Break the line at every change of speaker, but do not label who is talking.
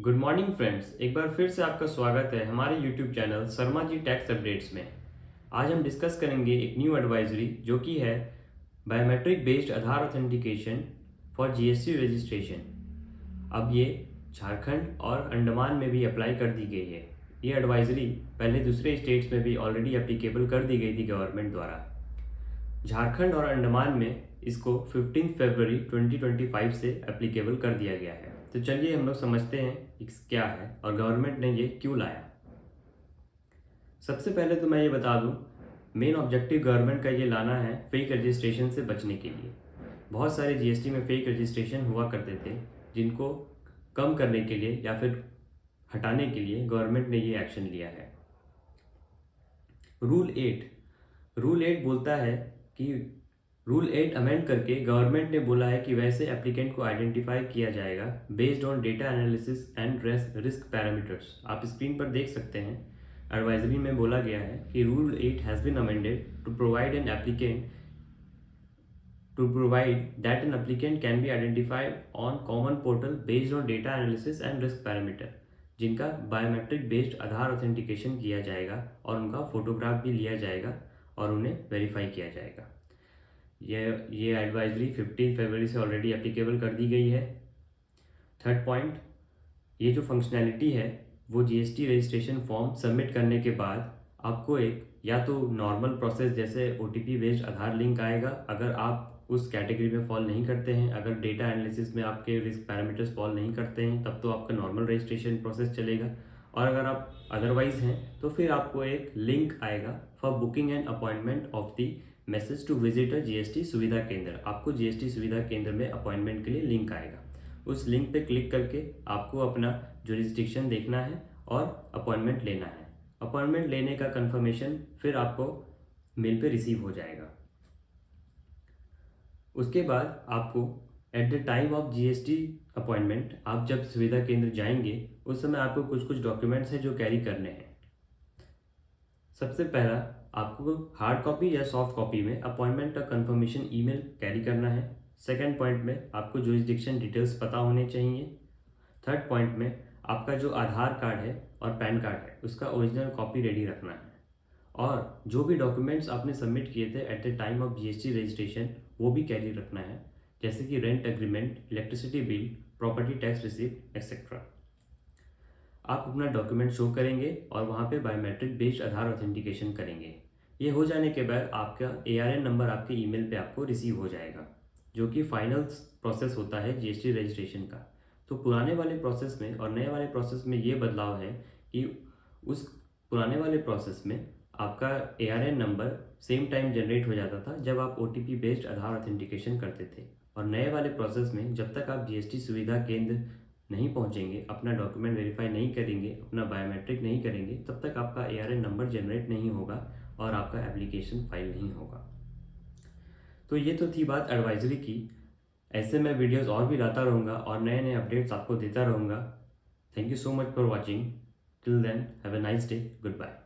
Good morning friends, एक बार फिर से आपका स्वागत है हमारे YouTube channel Sharma ji tax updates में। आज हम डिस्कस करेंगे एक न्यू एडवाइजरी जो कि है biometric based Aadhaar authentication for GST registration. अब ये झारखंड और अंडमान में भी अप्लाई कर दी गई है। ये एडवाइजरी पहले दूसरे स्टेट्स में भी ऑलरेडी एप्लीकेबल कर दी गई थी गवर्नमेंट द्वारा। झारखंड और अंडमान में इसको 15 फरवरी 2025 से एप्लीकेबल कर दिया गया है। तो चलिए हम लोग समझते हैं कि क्या है और गवर्नमेंट ने ये क्यों लाया। सबसे पहले तो मैं ये बता दूं, मेन ऑब्जेक्टिव गवर्नमेंट का ये लाना है फेक रजिस्ट्रेशन से बचने के लिए। बहुत सारे जीएसटी में फेक रजिस्ट्रेशन हुआ करते थे, जिनको कम करने के लिए या फिर हटाने के लिए गवर्नमेंट ने ये एक्शन लिया है। रूल 8 बोलता है कि रूल 8 अमेंड करके गवर्नमेंट ने बोला है कि वैसे एप्लीकेंट को आइडेंटिफाई किया जाएगा based on data analysis and risk parameters. आप स्क्रीन पर देख सकते हैं, एडवाइजरी में बोला गया है कि rule 8 has been amended to provide that an applicant can be identified on common portal based on data analysis and risk parameter, जिनका बायोमेट्रिक बेस्ड आधार ऑथेंटिकेशन किया जाएगा और उनका फोटोग्राफ भी लिया जाएगा और उन्हें वेरीफाई किया जाएगा। ये एडवाइजरी 15 फरवरी से ऑलरेडी एप्लीकेबल कर दी गई है। थर्ड पॉइंट, ये जो फंक्शनैलिटी है वो जीएसटी रजिस्ट्रेशन फॉर्म सबमिट करने के बाद आपको एक या तो नॉर्मल प्रोसेस जैसे ओटीपी बेस्ड आधार लिंक आएगा अगर आप उस कैटेगरी में फॉल नहीं करते हैं। अगर डेटा एनालिसिस में आपके रिस्क पैरामीटर्स फॉल नहीं करते हैं तब तो आपका नॉर्मल रजिस्ट्रेशन प्रोसेस चलेगा, और अगर आप अदरवाइज हैं तो फिर आपको एक लिंक आएगा for booking and appointment of the message to visit a GST Suvidha Kendra. आपको जीएसटी सुविधा केंद्र में अपॉइंटमेंट के लिए लिंक आएगा। उस लिंक पे क्लिक करके आपको अपना जुरिस्डिक्शन देखना है और अपॉइंटमेंट लेना है। अपॉइंटमेंट लेने का कंफर्मेशन फिर आपको मेल पे रिसीव हो जाएगा। उसके बाद आपको at the time of GST appointment आप जब सुविधा केंद्र जाएंगे उस समय आपको कुछ कुछ डॉक्यूमेंट्स हैं जो कैरी करने हैं। सबसे पहला, आपको हार्ड कॉपी या सॉफ्ट कॉपी में अपॉइंटमेंट का कंफर्मेशन ईमेल कैरी करना है। सेकंड पॉइंट में आपको जुरिस्डिक्शन डिटेल्स पता होने चाहिए। थर्ड पॉइंट में आपका जो आधार कार्ड है और पैन कार्ड है उसका ओरिजिनल कॉपी रेडी रखना है। और जो भी डॉक्यूमेंट्स आपने सबमिट किए थे at the time of GST registration वो भी कैरी रखना है, जैसे कि rent agreement, electricity bill, property tax receipt etcetera. आप अपना डॉक्यूमेंट शो करेंगे और वहाँ पे बायोमेट्रिक बेस्ड आधार ऑथेंटिकेशन करेंगे। ये हो जाने के बाद आपका ARN नंबर आपके ईमेल पे आपको रिसीव हो जाएगा, जो कि फाइनल प्रोसेस होता है जीएसटी रजिस्ट्रेशन का। तो पुराने वाले प्रोसेस में और नए वाले प्रोसेस में ये बदलाव है कि उस पुराने वाले प्रोसेस में आपका ARN number same time generate हो जाता था जब आप OTP बेस्ड आधार ऑथेंटिकेशन करते थे, और नए वाले प्रोसेस में जब तक आप जीएसटी सुविधा केंद्र नहीं पहुंचेंगे, अपना डॉक्यूमेंट वेरीफाई नहीं करेंगे, अपना बायोमेट्रिक नहीं करेंगे, तब तक आपका ARN नंबर जनरेट नहीं होगा और आपका एप्लीकेशन फाइल नहीं होगा। तो ये तो थी बात एडवाइजरी की। ऐसे मैं वीडियोस और भी लाता रहूँगा और नए नए अपडेट्स आपको देता रहूँगा। Thank you so much for watching. Till then have a nice day. Good bye.